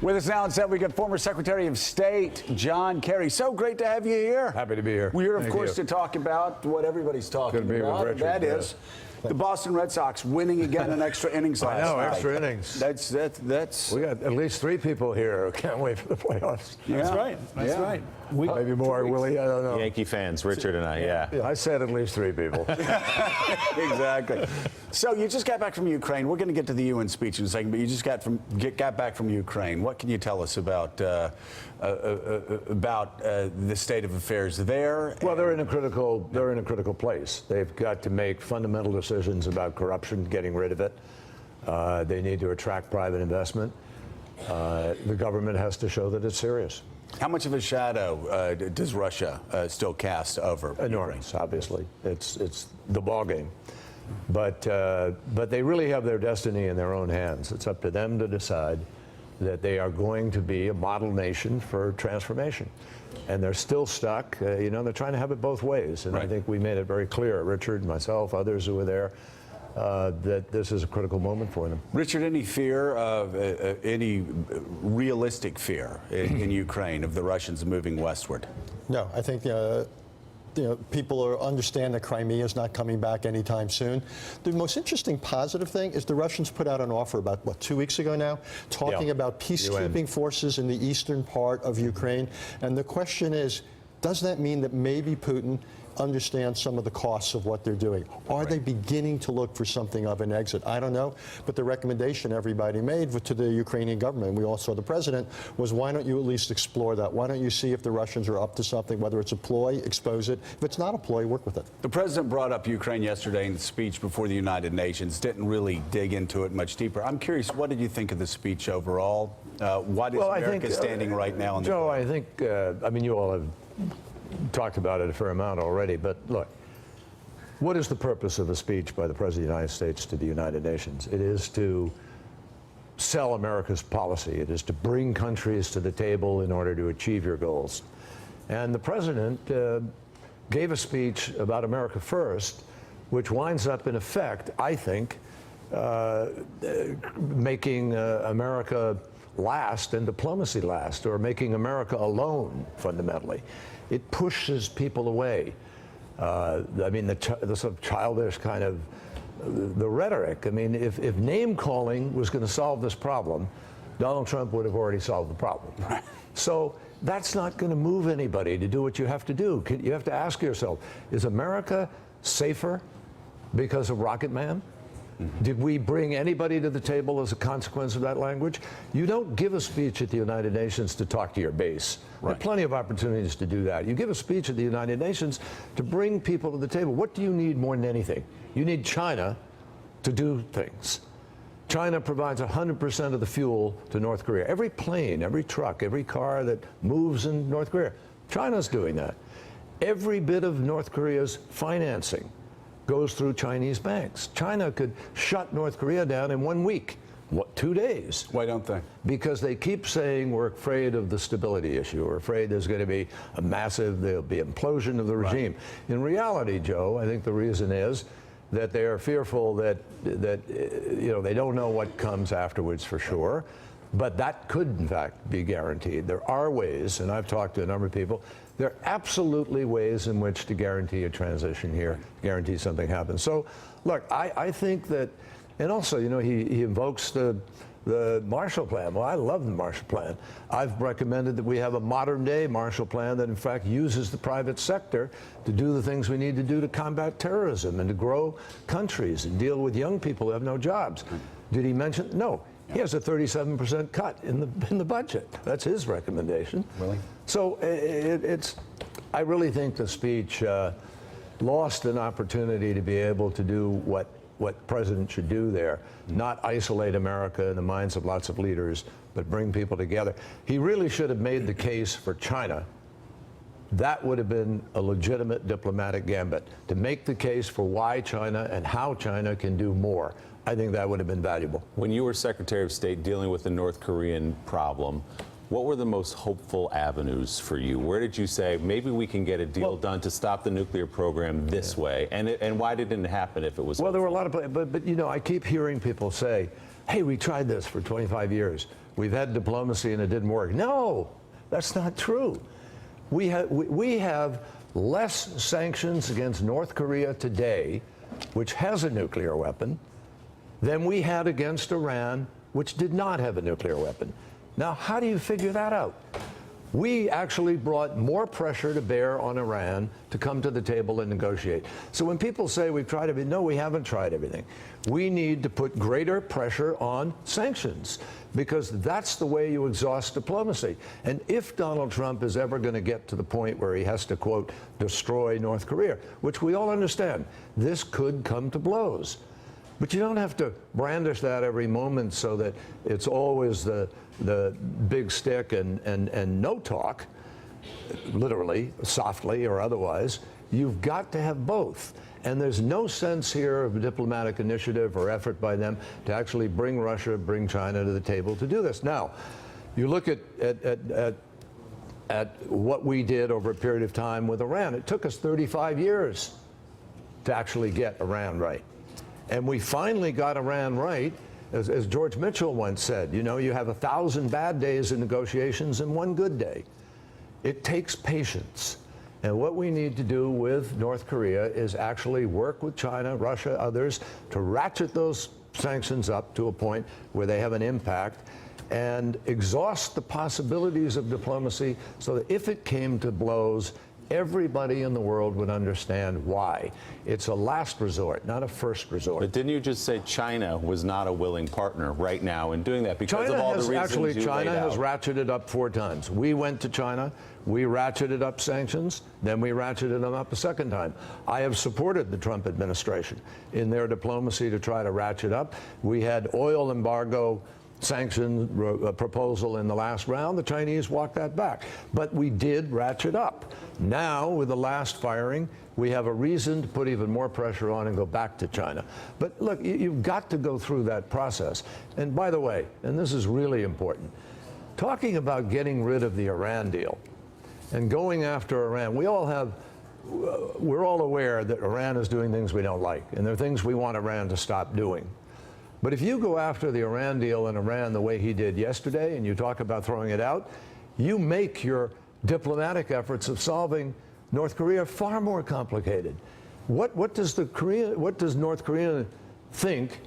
With us now on set, we got former Secretary of State John Kerry. So great to have you here. Happy to be here. We're here, of course, to talk about what everybody's talking about. Richard, that is the Boston Red Sox winning again in extra innings last night. I know, extra innings. That's. We got at least 3 people here who can't wait for the playoffs. Yeah. That's right. That's right. Maybe more, Willie. I don't know. Yankee fans, Richard and I, yeah. I said at least 3 people. Exactly. So you just got back from Ukraine. We're going to get to the UN speech in a second, but you just got back from Ukraine. What can you tell us about the state of affairs there? Well, they're in a critical place. They've got to make fundamental decisions about corruption, getting rid of it. They need to attract private investment. The government has to show that it's serious. How much of a shadow does Russia still cast over Enormous, obviously. It's the ball game. But they really have their destiny in their own hands. It's up to them to decide that they are going to be a model nation for transformation. And they're still stuck. You know, they're trying to have it both ways. And I think we made it very clear, Richard, myself, others who were there, that this is a critical moment for them. Richard, any fear of any realistic fear in Ukraine of the Russians moving westward? No, I think people understand that Crimea is not coming back anytime soon. The most interesting positive thing is the Russians put out an offer about, 2 weeks ago now, talking about peacekeeping forces in the eastern part of Ukraine. And the question is, does that mean that maybe Putin understands some of the costs of what they're doing? Are they beginning to look for something of an exit? I don't know. But the recommendation everybody made to the Ukrainian government, and we all saw the president, was why don't you at least explore that? Why don't you see if the Russians are up to something, whether it's a ploy, expose it. If it's not a ploy, work with it. The president brought up Ukraine yesterday in the speech before the United Nations, didn't really dig into it much deeper. I'm curious, what did you think of the speech overall? What is America standing right now on the Joe, I think, I mean, you all have talked about it a fair amount already, but look, what is the purpose of a speech by the President of the United States to the United Nations? It is to sell America's policy. It is to bring countries to the table in order to achieve your goals. And the President gave a speech about America First, which winds up, in effect, I think, making America last and diplomacy last, or making America alone, fundamentally. It pushes people away. I mean, the sort of childish kind of, the rhetoric. I mean, if name-calling was going to solve this problem, Donald Trump would have already solved the problem. So that's not going to move anybody to do what you have to do. You have to ask yourself, is America safer because of Rocket Man? Did we bring anybody to the table as a consequence of that language? You don't give a speech at the United Nations to talk to your base. There are plenty of opportunities to do that. You give a speech at the United Nations to bring people to the table. What do you need more than anything? You need China to do things. China provides 100% of the fuel to North Korea. Every plane, every truck, every car that moves in North Korea, China's doing that. Every bit of North Korea's financing goes through Chinese banks. China could shut North Korea down in 1 week. What, 2 days? Why don't they? Because they keep saying we're afraid of the stability issue. We're afraid there's going to be there'll be implosion of the regime. In reality, Joe, I think the reason is that they are fearful that they don't know what comes afterwards for sure. But that could, in fact, be guaranteed. There are ways, and I've talked to a number of people, there are absolutely ways in which to guarantee a transition here, guarantee something happens. So, look, I think that, and also, you know, he invokes the Marshall Plan. Well, I love the Marshall Plan. I've recommended that we have a modern-day Marshall Plan that, in fact, uses the private sector to do the things we need to do to combat terrorism and to grow countries and deal with young people who have no jobs. Did he mention? No. He has a 37% cut in the budget. That's his recommendation. Really? So I really think the speech lost an opportunity to be able to do what President should do there, not isolate America in the minds of lots of leaders, but bring people together. He really should have made the case for China. That would have been a legitimate diplomatic gambit, to make the case for why China and how China can do more. I think that would have been valuable. When you were Secretary of State dealing with the North Korean problem, what were the most hopeful avenues for you? Where did you say, maybe we can get a deal done to stop the nuclear program this way? And why didn't it happen if it was Well, there were a lot of, but you know, I keep hearing people say, hey, we tried this for 25 years. we've had diplomacy and it didn't work. No, that's not true. We have less sanctions against North Korea today, which has a nuclear weapon, than we had against Iran, which did not have a nuclear weapon. Now, how do you figure that out? We actually brought more pressure to bear on Iran to come to the table and negotiate. So when people say we've tried everything, no, we haven't tried everything. We need to put greater pressure on sanctions, because that's the way you exhaust diplomacy. And if Donald Trump is ever going to get to the point where he has to, quote, destroy North Korea, which we all understand, this could come to blows. But you don't have to brandish that every moment so that it's always the big stick and no talk, literally, softly or otherwise. You've got to have both. And there's no sense here of a diplomatic initiative or effort by them to actually bring Russia, bring China to the table to do this. Now, you look at what we did over a period of time with Iran. It took us 35 years to actually get Iran right. And we finally got Iran right, as George Mitchell once said, you know, you have 1,000 bad days in negotiations and one good day. It takes patience. And what we need to do with North Korea is actually work with China, Russia, others, to ratchet those sanctions up to a point where they have an impact and exhaust the possibilities of diplomacy so that if it came to blows, everybody in the world would understand why. It's a last resort, not a first resort. But didn't you just say China was not a willing partner right now in doing that because of all the reasons you laid out? China has ratcheted up 4 times. We went to China, we ratcheted up sanctions, then we ratcheted them up a second time. I have supported the Trump administration in their diplomacy to try to ratchet up. We had oil embargo sanction proposal in the last round. The Chinese walked that back. But we did ratchet up. Now, with the last firing, we have a reason to put even more pressure on and go back to China. But look, you've got to go through that process. And by the way, and this is really important, talking about getting rid of the Iran deal and going after Iran, we're all aware that Iran is doing things we don't like, and there are things we want Iran to stop doing. But if you go after the Iran deal in Iran the way he did yesterday, and you talk about throwing it out, you make your diplomatic efforts of solving North Korea far more complicated. What does North Korea think,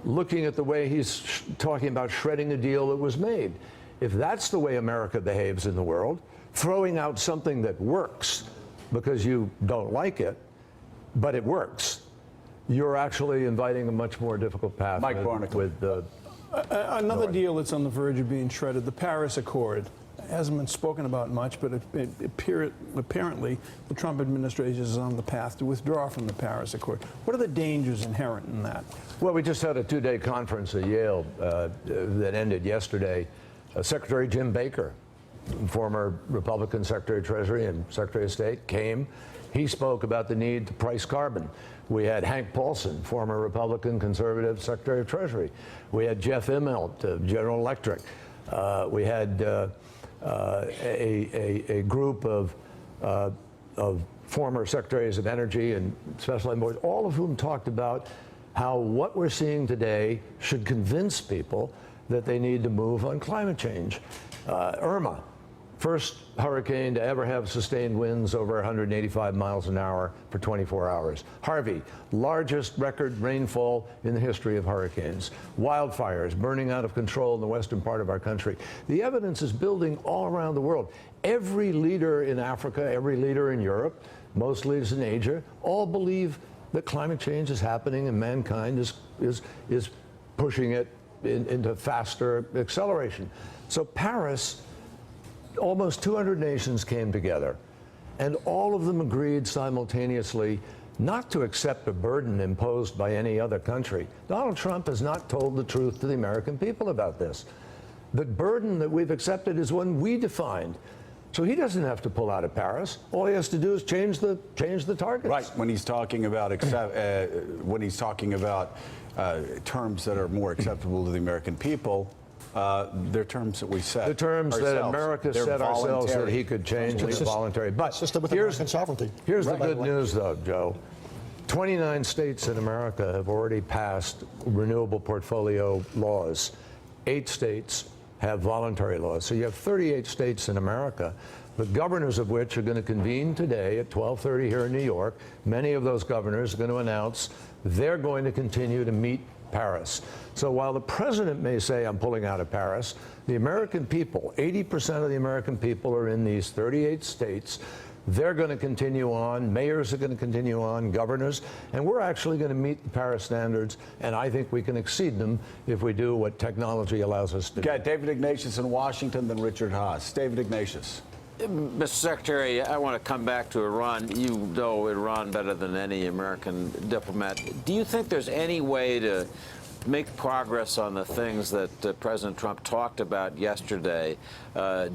looking at the way he's talking about shredding a deal that was made? If that's the way America behaves in the world, throwing out something that works because you don't like it, but it works, you're actually inviting a much more difficult path. Mike Barnicle. With another deal that's on the verge of being shredded, the Paris Accord. It hasn't been spoken about much, but apparently the Trump administration is on the path to withdraw from the Paris Accord. What are the dangers inherent in that? Well, we just had a 2-day conference at Yale that ended yesterday. Secretary Jim Baker, former Republican Secretary of Treasury and Secretary of State, came. He spoke about the need to price carbon. We had Hank Paulson, former Republican conservative Secretary of Treasury. We had Jeff Immelt of General Electric. We had a group of former secretaries of energy and special envoys, all of whom talked about how what we're seeing today should convince people that they need to move on climate change. Irma, first hurricane to ever have sustained winds over 185 miles an hour for 24 hours. Harvey, largest record rainfall in the history of hurricanes. Wildfires burning out of control in the western part of our country. The evidence is building all around the world. Every leader in Africa, every leader in Europe, most leaders in Asia, all believe that climate change is happening and mankind is pushing it into faster acceleration. So Paris, almost 200 nations came together, and all of them agreed simultaneously not to accept a burden imposed by any other country. Donald Trump has not told the truth to the American people about this. The burden that we've accepted is one we defined. So he doesn't have to pull out of Paris. All he has to do is change the targets. Right. When he's talking about terms that are more acceptable to the American people, they're terms that we set. The terms ourselves. that America They're set ourselves voluntary. that he could change, and it's voluntary. But System with American sovereignty. Here's the good news, though, Joe. 29 states in America have already passed renewable portfolio laws. 8 states have voluntary laws. So you have 38 states in America, the governors of which are going to convene today at 12:30 here in New York. Many of those governors are going to announce they're going to continue to meet Paris. So while the president may say, I'm pulling out of Paris, the American people, 80% of the American people are in these 38 states. They're going to continue on. Mayors are going to continue on, governors, and we're actually going to meet the Paris standards, and I think we can exceed them if we do what technology allows us to do. Got David Ignatius in Washington, then Richard Haas. David Ignatius. Mr. Secretary, I want to come back to Iran. You know Iran better than any American diplomat. Do you think there's any way to make progress on the things that President Trump talked about yesterday,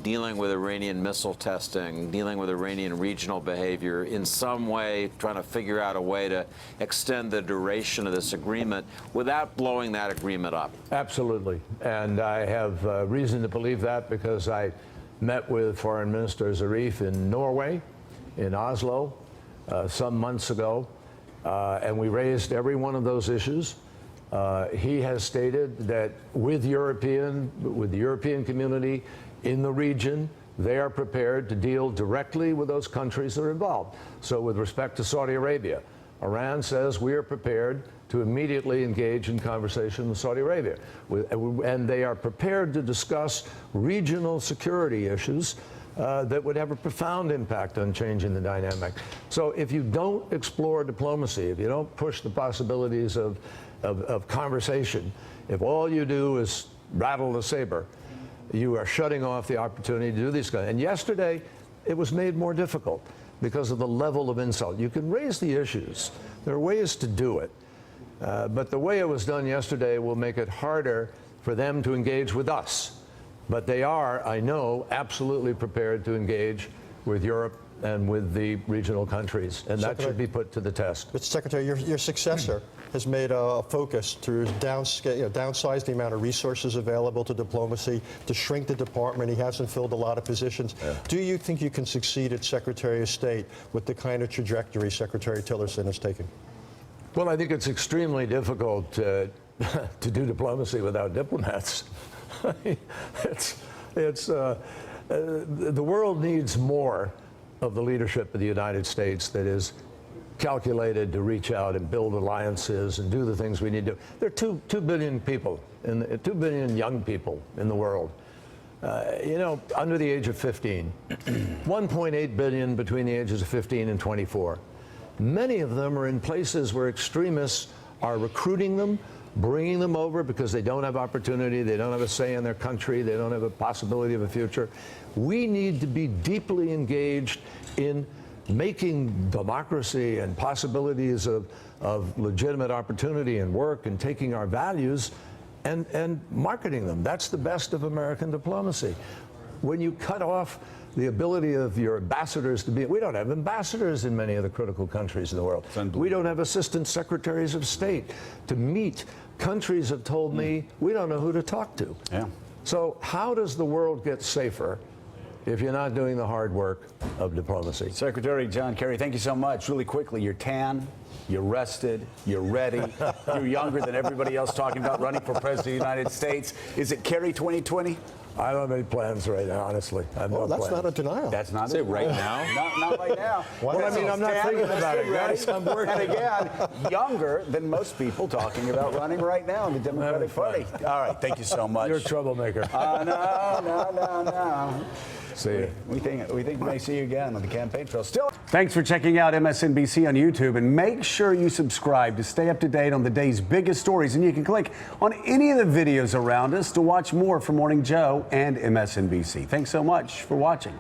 dealing with Iranian missile testing, dealing with Iranian regional behavior, in some way trying to figure out a way to extend the duration of this agreement without blowing that agreement up? Absolutely. And I have reason to believe that because I met with Foreign Minister Zarif in Norway, in Oslo, some months ago, and we raised every one of those issues. He has stated that with the European community in the region, they are prepared to deal directly with those countries that are involved. So with respect to Saudi Arabia, Iran says we are prepared to immediately engage in conversation with Saudi Arabia. And they are prepared to discuss regional security issues that would have a profound impact on changing the dynamic. So if you don't explore diplomacy, if you don't push the possibilities of conversation, if all you do is rattle the saber, you are shutting off the opportunity to do these kinds. And yesterday, it was made more difficult because of the level of insult. You can raise the issues. There are ways to do it. But the way it was done yesterday will make it harder for them to engage with us. But they are, I know, absolutely prepared to engage with Europe and with the regional countries, and that should be put to the test. Mr. Secretary, your successor has made a focus to downsize the amount of resources available to diplomacy, to shrink the department. He hasn't filled a lot of positions. Yeah. Do you think you can succeed as Secretary of State with the kind of trajectory Secretary Tillerson has taken? Well, I think it's extremely difficult to do diplomacy without diplomats. The world needs more of the leadership of the United States that is calculated to reach out and build alliances and do the things we need to do. There are 2 billion people, 2 billion young people in the world, under the age of 15. 1.8 billion between the ages of 15 and 24. Many of them are in places where extremists are recruiting them, bringing them over because they don't have opportunity, they don't have a say in their country, they don't have a possibility of a future. We need to be deeply engaged in making democracy and possibilities of legitimate opportunity and work and taking our values and marketing them. That's the best of American diplomacy. When you cut off the ability of your ambassadors to be, we don't have ambassadors in many of the critical countries in the world. We don't have assistant secretaries of state to meet. Countries have told me we don't know who to talk to. Yeah. So how does the world get safer if you're not doing the hard work of diplomacy? Secretary John Kerry, thank you so much. Really quickly, you're tan, you're rested, you're ready, you're younger than everybody else talking about running for president of the United States. Is it Kerry 2020? I don't have any plans right now, honestly. That's not a denial. That's not it. Right now? Not right now. Well, I mean, I'm not thinking about it, guys. I'm working. And again, younger than most people talking about running right now in the Democratic Party. All right, thank you so much. You're a troublemaker. No. See you. We think we may see you again on the campaign trail. Still, thanks for checking out MSNBC on YouTube, and make sure you subscribe to stay up to date on the day's biggest stories. And you can click on any of the videos around us to watch more from Morning Joe and MSNBC. Thanks so much for watching.